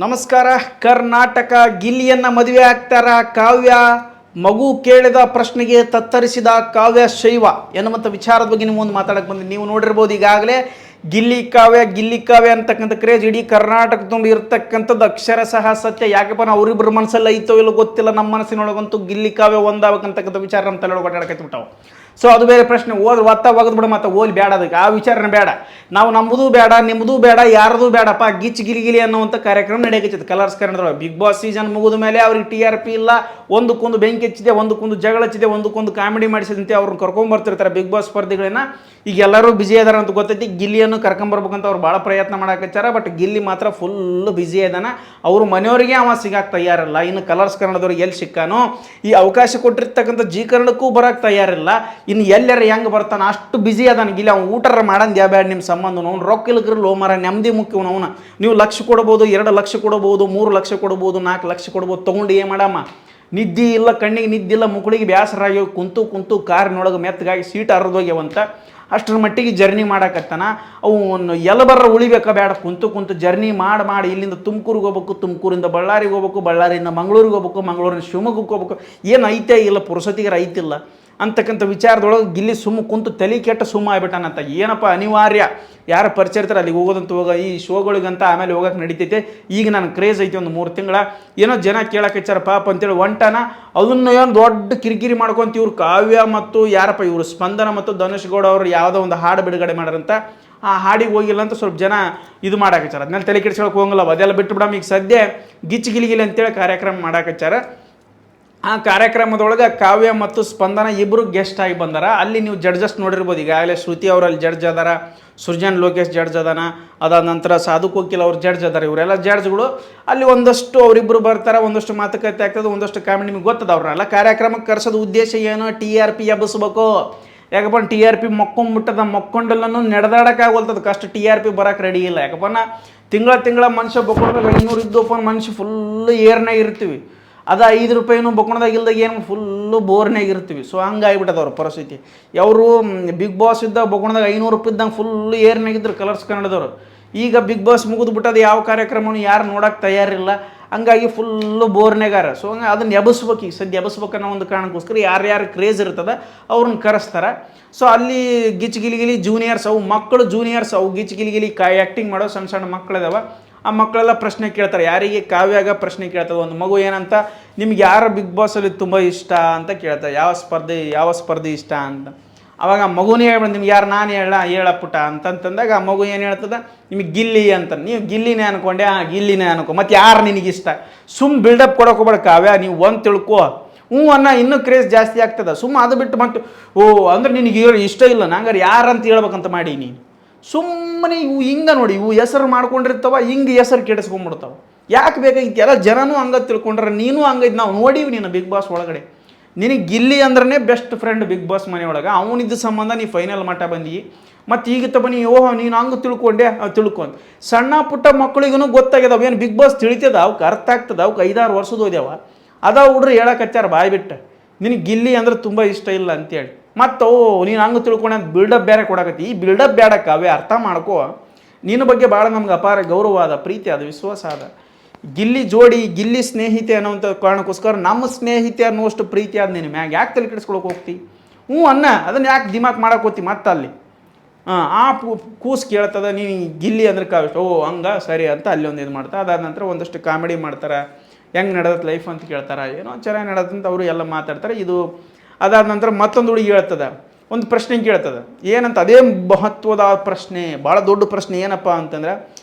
ನಮಸ್ಕಾರ. ಕರ್ನಾಟಕ ಗಿಲ್ಲಿಯನ್ನ ಮದುವೆ ಆಗ್ತಾರ ಕಾವ್ಯ, ಮಗು ಕೇಳಿದ ಪ್ರಶ್ನೆಗೆ ತತ್ತರಿಸಿದ ಕಾವ್ಯ ಶೈವ ಎನ್ನುವಂಥ ವಿಚಾರದ ಬಗ್ಗೆ ನೀವು ಮುಂದೆ ಮಾತಾಡಕ್ಕೆ ಬಂದಿದ್ದೀನಿ. ನೀವು ನೋಡಿರ್ಬೋದು ಈಗಾಗಲೇ ಗಿಲ್ಲಿ ಕಾವ್ಯ ಅಂತಕ್ಕಂಥ ಕ್ರೇಜ್ ಇಡೀ ಕರ್ನಾಟಕ ತುಂಬ ಇರ್ತಕ್ಕಂಥದ್ದು ಅಕ್ಷರ ಸಹ ಸತ್ಯ. ಯಾಕಪ್ಪ ನಾವು ಅವರಿಬ್ಬರು ಮನಸ್ಸಲ್ಲಿ ಐತೋ ಇಲ್ಲೋ ಗೊತ್ತಿಲ್ಲ, ನಮ್ಮ ಮನಸ್ಸಿನೊಳಗಂತೂ ಗಿಲ್ಲಿ ಕಾವ್ಯ ಒಂದಾಗಬೇಕಂತಕ್ಕಂಥ ವಿಚಾರ ನಮ್ಮ ತಲೆಯೊಳಗೆ ಓಡಾಡಕತ್ತಿಬಿಟ್ಟಾವು. ಸೊ ಅದು ಬೇರೆ ಪ್ರಶ್ನೆ. ಒಗದು ಬಿಡ ಮತ್ತೆ ಓಲಿ ಬೇಡ, ಅದಕ್ಕೆ ಆ ವಿಚಾರನೆ ಬೇಡ. ನಾವು ನಮ್ಮದು ಬೇಡ, ನಿಮ್ಮದು ಬೇಡ, ಯಾರದು ಬೇಡಪ್ಪ. ಗಿಲಿ ಅನ್ನುವಂಥ ಕಾರ್ಯಕ್ರಮ ನಡೆಯಕತ್ತಿತ್ತು ಕಲರ್ಸ್ ಕನ್ನಡದೊಳಗೆ. ಬಿಗ್ ಬಾಸ್ ಸೀಸನ್ ಮುಗಿದ ಮೇಲೆ ಅವ್ರಿಗೆ TRP ಇಲ್ಲ, ಒಂದಕ್ಕೊಂದು ಬೆಂಕಿ ಹಚ್ಚಿದೆ, ಒಂದಕ್ಕೊಂದು ಜಗಳ ಹಚ್ಚಿದೆ, ಒಂದಕ್ಕೊಂದು ಕಾಮಿಡಿ ಮಾಡಿಸಿದಂತೆ ಅವ್ರನ್ನ ಕರ್ಕೊಂಡ್ಬರ್ತಿರ್ತಾರೆ ಬಿಗ್ ಬಾಸ್ ಸ್ಪರ್ಧಿಗಳನ್ನ. ಈಗ ಎಲ್ಲರೂ ಬಿಜಿ ಅದಾರ ಅಂತ ಗೊತ್ತೈತಿ. ಗಿಲ್ಲಿಯನ್ನು ಕರ್ಕೊಂಬರ್ಬೇಕಂತ ಅವ್ರು ಭಾಳ ಪ್ರಯತ್ನ ಮಾಡಕಚ್ಚಾರ. ಬಟ್ ಗಿಲ್ಲಿ ಮಾತ್ರ ಫುಲ್ಲು ಬಿಜಿ ಇದಾನ. ಅವರು ಮನೆಯವರಿಗೆ ಅವ ಸಿಗಕ್ಕೆ ತಯಾರಿಲ್ಲ. ಇನ್ನು ಕಲರ್ಸ್ ಕನ್ನಡದವ್ರಿಗೆ ಎಲ್ಲಿ ಸಿಕ್ಕಾನೋ, ಈ ಅವಕಾಶ ಕೊಟ್ಟಿರ್ತಕ್ಕಂಥ ಜಿ ಕನ್ನಡಕ್ಕೂ ಬರೋಕ್ಕೆ ತಯಾರಿಲ್ಲ. ಇನ್ನು ಎಲ್ಲರ ಹೆಂಗೆ ಬರ್ತಾನೆ, ಅಷ್ಟು ಬಿಜಿ ಅದಾನ ಗಿಲ್ಲಿ. ಅವ್ನು ಊಟರ ಮಾಡಂದು ಯಾವ ಬ್ಯಾಡ ನಿಮ್ಮ ಸಂಬಂಧ. ಅವ್ನು ರೊಕ್ಕ ಇಲ್ಕ್ರಿ ಲೋ ಮರ, ನೆಮ್ಮದಿ ಮುಖ್ಯ. ಅವನ ನೀವು ಲಕ್ಷ ಕೊಡ್ಬೋದು, 2 ಲಕ್ಷ ಕೊಡ್ಬೋದು, 3 ಲಕ್ಷ ಕೊಡ್ಬೋದು, 4 ಲಕ್ಷ ಕೊಡ್ಬೋದು. ತೊಗೊಂಡು ಏನು ಮಾಡಮ್ಮ? ನಿದ್ದೆ ಇಲ್ಲ, ಕಣ್ಣಿಗೆ ನಿದ್ದಿಲ್ಲ, ಮುಕ್ಕಳಿಗೆ ಬೇಸರಾಗಿ ಕುಂತು ಕಾರಿನೊಳಗೆ ಮೆತ್ತಗಾಗಿ ಸೀಟ್ ಹರಿದೋಗ್ಯವಂತ. ಅಷ್ಟರ ಮಟ್ಟಿಗೆ ಜರ್ನಿ ಮಾಡಕತ್ತಾನ. ಅವನು ಎಲ್ಲ ಬರ್ರ ಉಳಿಬೇಕಾ ಬೇಡ, ಕುಂತು ಜರ್ನಿ ಮಾಡಿ ಇಲ್ಲಿಂದ ತುಮಕೂರಿಗೆ ಹೋಗ್ಬೇಕು, ತುಮಕೂರಿಂದ ಬಳ್ಳಾರಿಗೆ ಹೋಗ್ಬೇಕು, ಬಳ್ಳಾರಿಯಿಂದ ಮಂಗಳೂರಿಗೆ ಹೋಗ್ಬೇಕು, ಮಂಗಳೂರಿನ ಶಿವಮೊಗ್ಗಕ್ಕೆ ಹೋಗ್ಬೇಕು. ಏನು ಐತೆ ಇಲ್ಲ, ಪುರುಸತಿಗೆ ಐತಿಲ್ಲ ಅಂತಕ್ಕಂಥ ವಿಚಾರದೊಳಗೆ ಗಿಲ್ಲಿ ಕುಂತು ತಲೆ ಕೆಟ್ಟ ಆಗ್ಬಿಟ್ಟಾನಂತ. ಏನಪ್ಪ ಅನಿವಾರ್ಯ, ಯಾರು ಪರಿಚಯ ಇರ್ತಾರೆ ಅಲ್ಲಿಗೆ ಹೋಗೋದಂತ ಈ ಶೋಗಳಿಗಂತ ಆಮೇಲೆ ಹೋಗಕ್ಕೆ ನಡೀತೈತೆ. ಈಗ ನಾನು ಕ್ರೇಜ್ ಐತಿ ಒಂದು 3 ತಿಂಗಳ. ಏನೋ ಜನ ಕೇಳಕ್ಕೆ ಪಾಪ ಅಂತೇಳಿ ಒಂಟಾನ. ಅದನ್ನು ಏನು ದೊಡ್ಡ ಕಿರಿಕಿರಿ ಮಾಡ್ಕೊಂತ ಇವ್ರು ಕಾವ್ಯ ಮತ್ತು ಯಾರಪ್ಪ ಇವರು ಸ್ಪಂದನ ಮತ್ತು ಧನುಷ್ ಗೌಡ ಅವರು ಯಾವುದೋ ಒಂದು ಹಾಡು ಬಿಡುಗಡೆ ಮಾಡ್ರಂತ. ಆ ಹಾಡಿಗೆ ಹೋಗಿಲ್ಲ ಅಂತ ಸ್ವಲ್ಪ ಜನ ಇದು ಮಾಡಾಕಚ್ಚಾರ. ಅದನ್ನೆಲ್ಲ ತಲೆ ಕೆಡಿಸ್ಕೊಳಕ್ಕೆ ಹೋಗಲ್ಲ, ಅದೆಲ್ಲ ಬಿಟ್ಟು ಬಿಡಮ್ಮ. ಈಗ ಸದ್ಯ ಗಿಲಿ ಅಂತೇಳಿ ಕಾರ್ಯಕ್ರಮ ಮಾಡಾಕಚ್ಚಾರ. ಆ ಕಾರ್ಯಕ್ರಮದೊಳಗೆ ಕಾವ್ಯ ಮತ್ತು ಸ್ಪಂದನ ಇಬ್ಬರು ಗೆಸ್ಟ್ ಆಗಿ ಬಂದಾರ. ಅಲ್ಲಿ ನೀವು ಜಡ್ಜಸ್ ನೋಡಿರ್ಬೋದು. ಈಗಾಗಲೇ ಶ್ರುತಿ ಅವರು ಅಲ್ಲಿ ಜಡ್ಜ್ ಅದಾರ, ಸೃಜನ್ ಲೋಕೇಶ್ ಜಡ್ಜ್ ಅದಾನ, ಅದಾದ ನಂತರ ಸಾಧು ಕೋಕಿಲ್ ಅವ್ರು ಜಡ್ಜ್ ಅದಾರ. ಇವರೆಲ್ಲ ಜಡ್ಜ್ಗಳು. ಅಲ್ಲಿ ಒಂದಷ್ಟು ಅವರಿಬ್ಬರು ಬರ್ತಾರೆ, ಒಂದಷ್ಟು ಮಾತುಕತೆ ಆಗ್ತದೆ, ಒಂದಷ್ಟು ಕಾಮಿಡಿ. ನಿಮ್ಗೆ ಗೊತ್ತದ ಅವ್ರನ್ನೆಲ್ಲ ಕಾರ್ಯಕ್ರಮಕ್ಕೆ ಕರೆಸೋದು ಉದ್ದೇಶ ಏನು? TRP ಎಬ್ಬಿಸ್ಬೇಕು. ಯಾಕಪ್ಪ TRP ಮಕ್ಕೊಂಡೆಲ್ಲೂ ನಡೆದಾಡೋಕ್ಕಾಗೋಲ್ತದ. ಕಷ್ಟ TRP ಬರೋಕೆ ರೆಡಿ ಇಲ್ಲ. ಯಾಕಪ್ಪ ತಿಂಗಳ ಮನುಷ್ಯ ಬೊಕ್ಕೊಂಡಾಗ 500 ಇದ್ದಪ್ಪ ಮನುಷ್ಯ ಫುಲ್ಲು ಏರ್ನಾಗ ಇರ್ತೀವಿ. ಅದು 5 ರೂಪಾಯಿನೂ ಬೊಕ್ಕೊಂಡಾಗ ಇಲ್ದಾಗ ಏನು ಫುಲ್ಲು ಬೋರ್ನಾಗ ಇರ್ತೀವಿ. ಸೊ ಹಂಗಾಗಿಬಿಟ್ಟದ ಅವ್ರ ಪರಿಸ್ಥಿತಿ. ಅವರು ಬಿಗ್ ಬಾಸ್ ಇದ್ದಾಗ ಬೊಕ್ಕೊಂಡಾಗ 500 ರೂಪಾಯಿ ಇದ್ದಂಗೆ ಫುಲ್ಲು ಏರ್ನಾಗಿದ್ರು ಕಲರ್ಸ್ ಕನ್ನಡದವರು. ಈಗ ಬಿಗ್ ಬಾಸ್ ಮುಗಿದು ಬಿಟ್ಟದ, ಯಾವ ಕಾರ್ಯಕ್ರಮನೂ ಯಾರು ನೋಡೋಕೆ ತಯಾರಿಲ್ಲ. ಹಂಗಾಗಿ ಫುಲ್ಲು ಬೋರ್ನೆಗಾರ. ಸೊ ಹಂಗೆ ಅದನ್ನು ಎಬ್ಬಿಸ್ಬೇಕು. ಈಗ ಸದ್ಯ ಎಬ್ಬಿಸ್ಬೇಕನ್ನೋ ಒಂದು ಕಾರಣಕ್ಕೋಸ್ಕರ ಯಾರ್ಯಾರು ಕ್ರೇಜ್ ಇರ್ತದೆ ಅವ್ರನ್ನ ಕರೆಸ್ತಾರೆ. ಸೊ ಅಲ್ಲಿ ಗಿಲಿ ಜೂನಿಯರ್ಸ್, ಅವು ಮಕ್ಕಳು ಜೂನಿಯರ್ಸ್, ಅವು ಗಿಲಿ ಆ್ಯಕ್ಟಿಂಗ್ ಮಾಡೋ ಸಣ್ಣ ಮಕ್ಕಳಿದಾವೆ. ಆ ಮಕ್ಕಳೆಲ್ಲ ಪ್ರಶ್ನೆ ಕೇಳ್ತಾರೆ. ಯಾರಿಗೆ? ಕಾವ್ಯಾಗ ಪ್ರಶ್ನೆ ಕೇಳ್ತದೆ ಒಂದು ಮಗು. ಏನಂತ, ನಿಮ್ಗೆ ಯಾರು ಬಿಗ್ ಬಾಸಲ್ಲಿ ತುಂಬ ಇಷ್ಟ ಅಂತ ಕೇಳ್ತಾರೆ. ಯಾವ ಸ್ಪರ್ಧೆ ಇಷ್ಟ ಅಂತ. ಅವಾಗ ಆ ಮಗುನೇ ಹೇಳ್ಬಿಡ, ನಿಮ್ಗೆ ಯಾರು? ನಾನು ಹೇಳಪ್ಪುಟ ಅಂತಂತಂದಾಗ ಆ ಮಗು ಏನು ಹೇಳ್ತದೆ, ನಿಮಗೆ ಗಿಲ್ಲಿ ಅಂತ. ನೀವು ಗಿಲ್ಲಿನೇ ಅನ್ಕೊಂಡೆ? ಗಿಲ್ಲಿನೇ ಅನ್ಕೊ. ಮತ್ತು ಯಾರು ನಿನಗಿಷ್ಟ? ಬಿಲ್ಡಪ್ ಕೊಡೋಕೆ ಹೋಗ್ಬೇಡ ಕಾವ್ಯ, ನೀವು ಒಂದು ತಿಳ್ಕೊ. ಇನ್ನೂ ಕ್ರೇಜ್ ಜಾಸ್ತಿ ಆಗ್ತದೆ. ಅದು ಬಿಟ್ಟು ಮತ್ತೆ ಅಂದ್ರೆ ನಿನಗೆ ಇಷ್ಟ ಇಲ್ಲ ನಂಗಾರೆ ಯಾರಂತ ಹೇಳ್ಬೇಕಂತ ಮಾಡಿ ನೀನು ಸುಮ್ಮನೆ ಇವು ಹಿಂಗೆ ನೋಡಿ, ಇವು ಹೆಸರು ಮಾಡ್ಕೊಂಡಿರ್ತಾವ, ಹಿಂಗೆ ಹೆಸರು ಕೆಡಿಸ್ಕೊಂಡ್ಬಿಡ್ತಾವೆ. ಯಾಕೆ ಬೇಕಾಗಿತ್ತು? ಎಲ್ಲ ಜನನೂ ಹಂಗೆ ತಿಳ್ಕೊಂಡ್ರೆ ನೀನು ಹಂಗೈದು. ನಾವು ನೋಡೀವಿ ನೀನು ಬಿಗ್ ಬಾಸ್ ಒಳಗಡೆ. ನಿನಗೆ ಗಿಲ್ಲಿ ಅಂದ್ರೆ ಬೆಸ್ಟ್ ಫ್ರೆಂಡ್ ಬಿಗ್ ಬಾಸ್ ಮನೆಯೊಳಗೆ. ಅವನಿದ್ದ ಸಂಬಂಧ ನೀ ಫೈನಲ್ ಮಟ್ಟ ಬಂದಿ. ಮತ್ತು ಈಗ ಬನ್ನಿ ನೀನು ಹಂಗೆ ತಿಳ್ಕೊಂಡೆ ತಿಳ್ಕೊಂಡು. ಸಣ್ಣ ಪುಟ್ಟ ಮಕ್ಕಳಿಗೂ ಗೊತ್ತಾಗ್ಯದವ. ಏನು ಬಿಗ್ ಬಾಸ್ ತಿಳಿತದ, ಅವಕ್ಕೆ ಅರ್ಥ ಆಗ್ತದೆ. ಅವಕ್ಕೆ 5-6 ವರ್ಷದ ಹೋದ್ಯಾವ. ಹುಡ್ರು ಹೇಳಕಚ್ಚಾರ ಬಾಯ್ ಬಿಟ್ಟು, ನಿನಗೆ ಗಿಲ್ಲಿ ಅಂದ್ರೆ ತುಂಬ ಇಷ್ಟ ಇಲ್ಲ ಅಂತೇಳಿ. ಮತ್ತು ನೀನು ಹಂಗೆ ತಿಳ್ಕೊಂಡೆ ಅಂತ ಬಿಲ್ಡಪ್ ಬೇರೆ ಕೊಡಕತ್ತಿ. ಈ ಬಿಲ್ಡಪ್ ಬೇಡ ಕಾವ್ಯ, ಅರ್ಥ ಮಾಡ್ಕೋ. ನಿನ್ನ ಬಗ್ಗೆ ಭಾಳ ನಮ್ಗೆ ಅಪಾರ ಗೌರವ ಅದ, ಪ್ರೀತಿ ಅದ, ವಿಶ್ವಾಸ ಅದ. ಗಿಲ್ಲಿ ಜೋಡಿ, ಗಿಲ್ಲಿ ಸ್ನೇಹಿತೆ ಅನ್ನೋಂಥ ಕಾರಣಕ್ಕೋಸ್ಕರ ನಮ್ಮ ಸ್ನೇಹಿತೆ ಅನ್ನೋಷ್ಟು ಪ್ರೀತಿ ಆದ ನಿನ್ನ ಮ್ಯಾಗ ಯಾಕೆ ತಲೆ ಕೆಡಿಸ್ಕೊಳಕ್ಕೆ ಹೋಗ್ತಿ? ಅದನ್ನು ಯಾಕೆ ದಿಮಾಕ್ ಮಾಡಕ್ಕೆ ಹೋಗ್ತಿ ಮತ್ತೆ ಅಲ್ಲಿ? ಆ ಕೂಸು ಕೇಳ್ತದ, ನೀನು ಗಿಲ್ಲಿ ಅಂದ್ರೆ ಕಾವ್ಯ ಹಂಗೆ ಸರಿ ಅಂತ ಅಲ್ಲಿ ಒಂದು ಇದು ಮಾಡ್ತಾರೆ. ಅದಾದ ನಂತರ ಒಂದಷ್ಟು ಕಾಮಿಡಿ ಮಾಡ್ತಾರೆ. ಹೆಂಗೆ ನಡೆದತ್ತೆ ಲೈಫ್ ಅಂತ ಕೇಳ್ತಾರೆ. ಏನೋ ಚೆನ್ನಾಗಿ ನಡೆದಂತ ಅವರು ಎಲ್ಲ ಮಾತಾಡ್ತಾರೆ. ಇದು ಅದಾದ ನಂತರ ಮತ್ತೊಂದು ಹುಡುಗಿ ಹೇಳ್ತದೆ, ಒಂದು ಪ್ರಶ್ನೆ ಕೇಳ್ತದೆ. ಏನಂತ, ಅದೇ ಮಹತ್ವದ ಪ್ರಶ್ನೆ, ಭಾಳ ದೊಡ್ಡ ಪ್ರಶ್ನೆ. ಏನಪ್ಪ ಅಂತಂದ್ರೆ,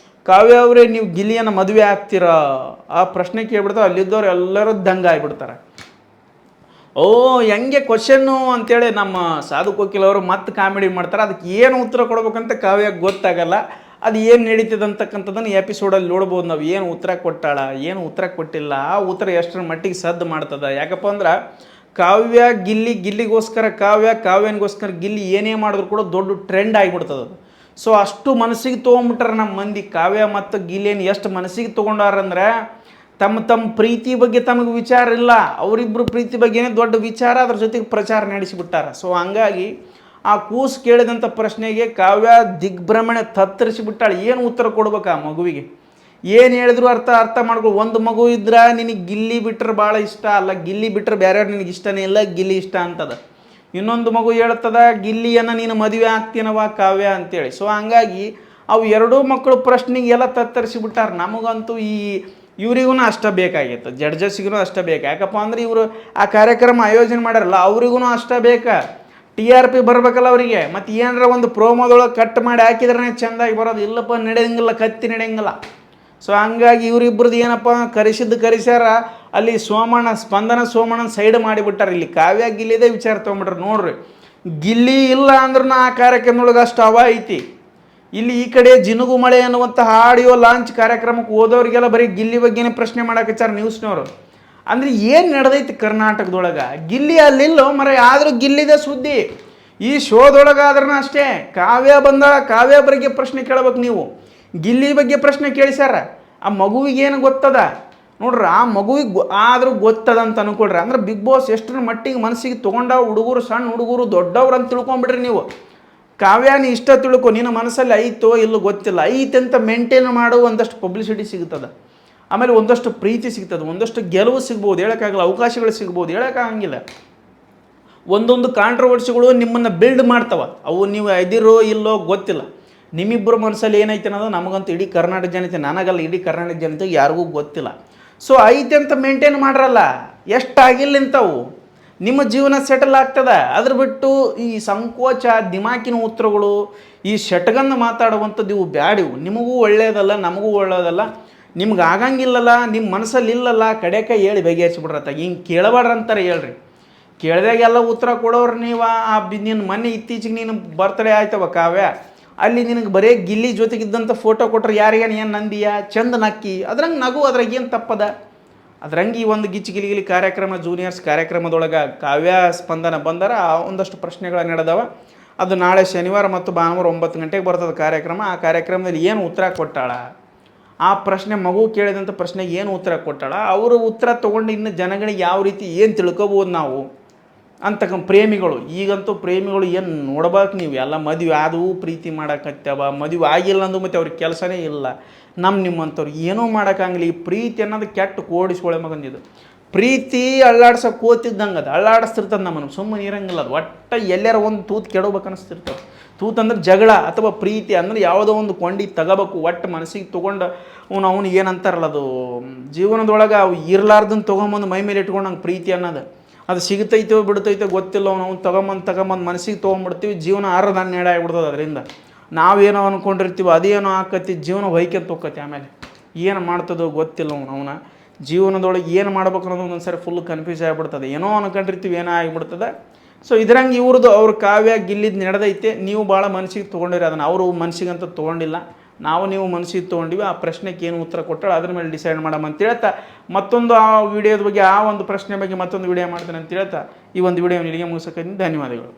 ಕಾವ್ಯ ಅವರೇ ನೀವು ಗಿಲ್ಲಿಯನ್ನು ಮದುವೆ ಆಗ್ತೀರಾ? ಆ ಪ್ರಶ್ನೆ ಕೇಳ್ಬಿಡ್ತಾರೆ. ಅಲ್ಲಿದ್ದವ್ರು ಎಲ್ಲರೂ ದಂಗೆ ಆಗಿಬಿಡ್ತಾರೆ. ಹೆಂಗೆ ಕ್ವಶನ್ನು ಅಂತೇಳಿ ನಮ್ಮ ಸಾಧು ಕೋಕಿಲ್ ಅವರು ಮತ್ತೆ ಕಾಮಿಡಿ ಮಾಡ್ತಾರೆ. ಅದಕ್ಕೆ ಏನು ಉತ್ತರ ಕೊಡ್ಬೇಕಂತ ಕಾವ್ಯಕ್ಕೆ ಗೊತ್ತಾಗಲ್ಲ. ಅದು ಏನು ನಡೀತದೆ ಅಂತಕ್ಕಂಥದ್ದನ್ನು ಎಪಿಸೋಡಲ್ಲಿ ನೋಡ್ಬೋದು ನಾವು. ಏನು ಉತ್ತರ ಕೊಟ್ಟಾಳ, ಏನು ಉತ್ತರ ಕೊಟ್ಟಿಲ್ಲ, ಆ ಉತ್ತರ ಎಷ್ಟರ ಮಟ್ಟಿಗೆ ಸದ್ದು ಮಾಡ್ತದೆ. ಯಾಕಪ್ಪ ಅಂದ್ರೆ ಕಾವ್ಯ ಗಿಲ್ಲಿಗೋಸ್ಕರ ಕಾವ್ಯನಿಗೋಸ್ಕರ ಗಿಲ್ಲಿ ಏನೇ ಮಾಡಿದ್ರು ಕೂಡ ದೊಡ್ಡ ಟ್ರೆಂಡ್ ಆಗಿಬಿಡ್ತದೆ ಅದು. ಸೊ ಅಷ್ಟು ಮನಸ್ಸಿಗೆ ತೊಗೊಂಬಿಟ್ರೆ ನಮ್ಮ ಮಂದಿ. ಕಾವ್ಯ ಮತ್ತು ಗಿಲ್ಲಿಯನ್ನು ಎಷ್ಟು ಮನಸ್ಸಿಗೆ ತೊಗೊಂಡಾರಂದ್ರೆ ತಮ್ಮ ಪ್ರೀತಿ ಬಗ್ಗೆ ತಮಗೆ ವಿಚಾರ ಇಲ್ಲ. ಅವರಿಬ್ಬರು ಪ್ರೀತಿ ಬಗ್ಗೆನೇ ದೊಡ್ಡ ವಿಚಾರ, ಅದ್ರ ಜೊತೆಗೆ ಪ್ರಚಾರ ನಡೆಸಿಬಿಟ್ಟಾರ. ಸೊ ಹಂಗಾಗಿ ಆ ಕೂಸು ಕೇಳಿದಂಥ ಪ್ರಶ್ನೆಗೆ ಕಾವ್ಯ ದಿಗ್ಭ್ರಮಣೆ ತತ್ತರಿಸಿಬಿಟ್ಟಾಳೆ. ಏನು ಉತ್ತರ ಕೊಡ್ಬೇಕು ಆ ಮಗುವಿಗೆ? ಏನು ಹೇಳಿದ್ರು ಅರ್ಥ ಮಾಡ್ಕೊ. ಒಂದು ಮಗು ಇದ್ರೆ ನಿನಗೆ ಗಿಲ್ಲಿ ಬಿಟ್ರೆ ಭಾಳ ಇಷ್ಟ ಅಲ್ಲ, ಗಿಲ್ಲಿ ಬಿಟ್ರೆ ಬೇರೆಯವ್ರು ನಿನಗೆ ಇಷ್ಟನೇ ಇಲ್ಲ, ಗಿಲ್ಲಿ ಇಷ್ಟ ಅಂತದ. ಇನ್ನೊಂದು ಮಗು ಹೇಳ್ತದ ಗಿಲ್ಲಿಯನ್ನು ನೀನು ಮದುವೆ ಆಗ್ತೀನವ ಕಾವ್ಯ ಅಂತೇಳಿ. ಸೊ ಹಂಗಾಗಿ ಅವು ಎರಡೂ ಮಕ್ಕಳು ಪ್ರಶ್ನೆಗೆಲ್ಲ ತತ್ತರಿಸಿಬಿಟ್ಟಾರೆ. ನಮಗಂತೂ ಇವರಿಗೂ ಅಷ್ಟೇ ಬೇಕಾಗಿತ್ತು, ಜಡ್ಜಸ್ಸಿಗೂ ಅಷ್ಟೇ ಬೇಕು. ಯಾಕಪ್ಪ ಅಂದ್ರೆ ಇವರು ಆ ಕಾರ್ಯಕ್ರಮ ಆಯೋಜನೆ ಮಾಡ್ಯಾರಲ್ಲ ಅವ್ರಿಗೂ ಅಷ್ಟೇ ಬೇಕಾ, TRP ಬರ್ಬೇಕಲ್ಲ ಅವರಿಗೆ. ಮತ್ತು ಏನಾರ ಒಂದು ಪ್ರೋಮೋದೊಳಗೆ ಕಟ್ ಮಾಡಿ ಹಾಕಿದ್ರೆ ಚೆಂದಾಗಿ ಬರೋದು, ಇಲ್ಲಪ್ಪ ನಡೆಯಂಗಿಲ್ಲ, ಕತ್ತಿ ನಡೆಯಂಗಿಲ್ಲ. ಸೊ ಹಂಗಾಗಿ ಇವರಿಬ್ಬರದ್ದು ಏನಪ್ಪ ಕರೆಸ್ಯಾರ. ಅಲ್ಲಿ ಸ್ಪಂದನ ಸೋಮಣ್ಣನ ಸೈಡ್ ಮಾಡಿಬಿಟ್ಟಾರೆ. ಇಲ್ಲಿ ಕಾವ್ಯ ಗಿಲ್ಲಿದೇ ವಿಚಾರ ತೊಗೊಂಬಿಟ್ರೆ ನೋಡ್ರಿ. ಗಿಲ್ಲಿ ಇಲ್ಲ ಅಂದ್ರೂ ಆ ಕಾರ್ಯಕ್ರಮದೊಳಗೆ ಅಷ್ಟು ಹವಾ ಐತಿ. ಇಲ್ಲಿ ಈ ಕಡೆ ಜಿನುಗು ಮಳೆ ಅನ್ನುವಂಥ ಆಡಿಯೋ ಲಾಂಚ್ ಕಾರ್ಯಕ್ರಮಕ್ಕೆ ಹೋದವ್ರಿಗೆಲ್ಲ ಬರೀ ಗಿಲ್ಲಿ ಬಗ್ಗೆನೇ ಪ್ರಶ್ನೆ ಮಾಡಾಕಚ್ಚಾರ ನ್ಯೂಸ್ನವರು. ಅಂದರೆ ಏನು ನಡೆದೈತಿ ಕರ್ನಾಟಕದೊಳಗೆ? ಗಿಲ್ಲಿ ಅಲ್ಲಿಲ್ಲೋ ಮರ, ಆದರೂ ಗಿಲ್ಲಿದೆ ಸುದ್ದಿ. ಈ ಶೋದೊಳಗಾದ್ರೂ ಅಷ್ಟೇ ಕಾವ್ಯ ಬಂದಾಳ, ಕಾವ್ಯ ಬಗ್ಗೆ ಪ್ರಶ್ನೆ ಕೇಳ್ಬೇಕು ನೀವು. ಗಿಲ್ಲಿ ಬಗ್ಗೆ ಪ್ರಶ್ನೆ ಕೇಳಿಸ್ಯಾರ. ಆ ಮಗುವಿಗೇನು ಗೊತ್ತದ ನೋಡ್ರಿ, ಆ ಮಗುವಿಗೆ ಆದರೂ ಗೊತ್ತದ ಅಂತ ಅನ್ಕೊಡ್ರಿ. ಅಂದ್ರೆ ಬಿಗ್ ಬಾಸ್ ಎಷ್ಟರ ಮಟ್ಟಿಗೆ ಮನಸ್ಸಿಗೆ ತೊಗೊಂಡ ಹುಡುಗರು, ಸಣ್ಣ ಹುಡುಗರು, ದೊಡ್ಡವ್ರು ಅಂತ ತಿಳ್ಕೊಂಬಿಡ್ರಿ ನೀವು. ಕಾವ್ಯಾನಿ ಇಷ್ಟ ತಿಳ್ಕೊ, ನಿನ್ನ ಮನಸ್ಸಲ್ಲಿ ಐತೋ ಇಲ್ಲೋ ಗೊತ್ತಿಲ್ಲ, ಐತೆ ಅಂತ ಮೇಂಟೈನ್ ಮಾಡೋ ಒಂದಷ್ಟು ಪಬ್ಲಿಸಿಟಿ ಸಿಗ್ತದೆ, ಆಮೇಲೆ ಒಂದಷ್ಟು ಪ್ರೀತಿ ಸಿಗ್ತದೆ, ಒಂದಷ್ಟು ಗೆಲುವು ಸಿಗ್ಬೋದು, ಹೇಳೋಕ್ಕಾಗಲ್ಲ, ಅವಕಾಶಗಳು ಸಿಗ್ಬೋದು, ಹೇಳೋಕ್ಕಾಗಂಗಿಲ್ಲ. ಒಂದೊಂದು ಕಾಂಟ್ರವರ್ಸಿಗಳು ನಿಮ್ಮನ್ನು ಬಿಲ್ಡ್ ಮಾಡ್ತವೆ. ಅವು ನೀವು ಇದಿರೋ ಇಲ್ಲೋ ಗೊತ್ತಿಲ್ಲ. ನಿಮ್ಮಿಬ್ಬರ ಮನಸ್ಸಲ್ಲಿ ಏನೈತೆ ಅನ್ನೋದು ನಮಗಂತೂ ಇಡೀ ಕರ್ನಾಟಕ ಜನತೆ, ನನಗಲ್ಲ ಇಡೀ ಕರ್ನಾಟಕ ಜನತೆಗೆ ಯಾರಿಗೂ ಗೊತ್ತಿಲ್ಲ. ಸೊ ಐತೆ ಅಂತ ಮೇಂಟೈನ್ ಮಾಡ್ರಲ್ಲ, ಎಷ್ಟಾಗಿಲ್ಲ ಇಂಥವು, ನಿಮ್ಮ ಜೀವನ ಸೆಟಲ್ ಆಗ್ತದೆ. ಅದ್ರ ಬಿಟ್ಟು ಈ ಸಂಕೋಚ ದಿಮಾಕಿನ ಉತ್ತರಗಳು, ಈ ಶಟಗನ್ನು ಮಾತಾಡುವಂಥದ್ದು ಇವು ಬ್ಯಾಡಿವು. ನಿಮಗೂ ಒಳ್ಳೆಯದಲ್ಲ, ನಮಗೂ ಒಳ್ಳೆಯದಲ್ಲ. ನಿಮ್ಗೆ ಆಗಂಗಿಲ್ಲಲ್ಲ, ನಿಮ್ಮ ಮನಸ್ಸಲ್ಲಿ ಇಲ್ಲಲ್ಲ, ಕಡೆಕ ಹೇಳಿ ಬಗೆಹರಿಸ್ಬಿಡ್ರತ್ತ. ಹಿಂಗೆ ಕೇಳಬೇಡ್ರಿ ಅಂತಾರೆ ಹೇಳ್ರಿ. ಕೇಳಿದಾಗೆಲ್ಲ ಉತ್ತರ ಕೊಡೋರು ನೀವು. ನಿನ್ನ ಮೊನ್ನೆ ಇತ್ತೀಚೆಗೆ ನೀನು ಬರ್ತ್ಡೇ ಆಯ್ತವ ಕಾವ್ಯ, ಅಲ್ಲಿ ನಿನಗೆ ಬರೀ ಗಿಲ್ಲಿ ಜೊತೆಗಿದ್ದಂಥ ಫೋಟೋ ಕೊಟ್ರೆ ಯಾರಿಗೇನು ಏನು ನಂದಿಯ ಚಂದ ನಕ್ಕಿ, ಅದ್ರಂಗೆ ನಗು, ಅದ್ರಾಗ ಏನು ತಪ್ಪದ? ಅದ್ರಂಗೆ ಈ ಒಂದು ಗಿಲಿ ಕಾರ್ಯಕ್ರಮ, ಜೂನಿಯರ್ಸ್ ಕಾರ್ಯಕ್ರಮದೊಳಗೆ ಕಾವ್ಯ ಸ್ಪಂದನ ಬಂದಾರ. ಒಂದಷ್ಟು ಪ್ರಶ್ನೆಗಳು ನಡೆದವ. ಅದು ನಾಳೆ ಶನಿವಾರ ಮತ್ತು ಭಾನುವಾರ 9 ಗಂಟೆಗೆ ಬರ್ತದೆ ಕಾರ್ಯಕ್ರಮ. ಆ ಕಾರ್ಯಕ್ರಮದಲ್ಲಿ ಏನು ಉತ್ತರ ಕೊಟ್ಟಾಳ, ಆ ಪ್ರಶ್ನೆ, ಮಗು ಕೇಳಿದಂಥ ಪ್ರಶ್ನೆಗೆ ಏನು ಉತ್ತರ ಕೊಟ್ಟಾಳ, ಅವರು ಉತ್ತರ ತೊಗೊಂಡು ಇನ್ನು ಜನಗಳಿಗೆ ಯಾವ ರೀತಿ ಏನು ತಿಳ್ಕೊಬೋದು ನಾವು ಅಂತಕ್ಕ ಪ್ರೇಮಿಗಳು. ಈಗಂತೂ ಪ್ರೇಮಿಗಳು ಏನು ನೋಡ್ಬೇಕು ನೀವು, ಎಲ್ಲ ಮದುವೆ ಆದವು ಪ್ರೀತಿ ಮಾಡೋಕತ್ತವ, ಮದುವೆ ಆಗಿಲ್ಲ ಅಂದು ಮತ್ತು ಅವ್ರಿಗೆ ಕೆಲಸನೇ ಇಲ್ಲ. ನಿಮ್ಮಂಥವ್ರು ಏನೂ ಮಾಡೋಕ್ಕಾಗಲಿ. ಈ ಪ್ರೀತಿ ಅನ್ನೋದು ಕೆಟ್ಟ ಕೋಡಿಸ್ಕೊಳ್ಳೆ ಮಗಂದಿದ್ದು. ಪ್ರೀತಿ ಅಳ್ಳಾಡ್ಸೋಕೆ ಕೂತಿದ್ದಂಗೆ ಅದು ಅಳ್ಳಾಡಿಸ್ತಿರ್ತದೆ ನಮ್ಮನ್ನು, ಸುಮ್ಮನೆ ಇರಂಗಿಲ್ಲ ಅದು. ಒಟ್ಟು ಎಲ್ಲಾರ ಒಂದು ತೂತು ಕೆಡಬೇಕು ಅನಿಸ್ತಿರ್ತದೆ. ತೂತು ಅಂದ್ರೆ ಜಗಳ, ಅಥವಾ ಪ್ರೀತಿ ಅಂದ್ರೆ ಯಾವುದೋ ಒಂದು ಕೊಂಡಿ ತಗೋಬೇಕು, ಒಟ್ಟು ಮನಸ್ಸಿಗೆ ತೊಗೊಂಡು ಅವನು ಏನಂತಾರಲ್ಲ, ಅದು ಜೀವನದೊಳಗೆ ಅವು ಇರಲಾರ್ದನ್ನು ತೊಗೊಂಬಂದು ಮೈ ಮೇಲೆ ಇಟ್ಕೊಂಡು ಹಂಗೆ ಪ್ರೀತಿ ಅನ್ನೋದು, ಅದು ಸಿಗ್ತೈತೋ ಬಿಡ್ತೈತೋ ಗೊತ್ತಿಲ್ಲ. ಅವ್ನು ತೊಗೊಂಬಂದು ಮನಸ್ಸಿಗೆ ತೊಗೊಂಬಿಡ್ತೀವಿ, ಜೀವನ ನೆಡ ಆಗಿಬಿಡ್ತದೆ. ಅದರಿಂದ ನಾವೇನೋ ಅಂದ್ಕೊಂಡಿರ್ತೀವಿ, ಅದೇನೋ ಆಕತಿ, ಜೀವನ ಹೊಯ್ಕೊಂತ ಹೋಗ್ಕತಿ. ಆಮೇಲೆ ಏನು ಮಾಡ್ತದೋ ಗೊತ್ತಿಲ್ಲ. ಅವನ ಜೀವನದೊಳಗೆ ಏನು ಮಾಡ್ಬೇಕು ಅನ್ನೋದು ಒಂದೊಂದು ಸರಿ ಫುಲ್ ಕನ್ಫ್ಯೂಸ್ ಆಗಿಬಿಡ್ತದೆ. ಏನೋ ಅನ್ಕೊಂಡಿರ್ತೀವಿ, ಏನೋ ಆಗಿಬಿಡ್ತದೆ. ಸೊ ಇದ್ರಂಗೆ ಇವ್ರದ್ದು ಅವ್ರ ಕಾವ್ಯ ಗಿಲ್ಲಿದ್ದು ನಡೆದೈತೆ. ನೀವು ಭಾಳ ಮನಸ್ಸಿಗೆ ತೊಗೊಂಡಿರಿ ಅದನ್ನು, ಅವರು ಮನಸ್ಸಿಗಂತ ತೊಗೊಂಡಿಲ್ಲ. ನೀವು ಮನಸ್ಸಿಗೆ ತೊಗೊಂಡಿವಿ. ಆ ಪ್ರಶ್ನೆಗೆ ಏನು ಉತ್ತರ ಕೊಟ್ಟಾಳೆ ಅದ್ರ ಮೇಲೆ ಡಿಸೈಡ್ ಮಾಡಮ್ಮ ಅಂತ ಹೇಳ್ತಾ, ಮತ್ತೊಂದು ಆ ವಿಡಿಯೋದ ಬಗ್ಗೆ, ಆ ಒಂದು ಪ್ರಶ್ನೆ ಬಗ್ಗೆ ಮತ್ತೊಂದು ವಿಡಿಯೋ ಮಾಡ್ತೇನೆ ಅಂತ ಹೇಳ್ತಾ ಈ ಒಂದು ವಿಡಿಯೋ ಇಲ್ಲಿಗೆ ಮುಗಿಸೋಕೆ ಧನ್ಯವಾದಗಳು.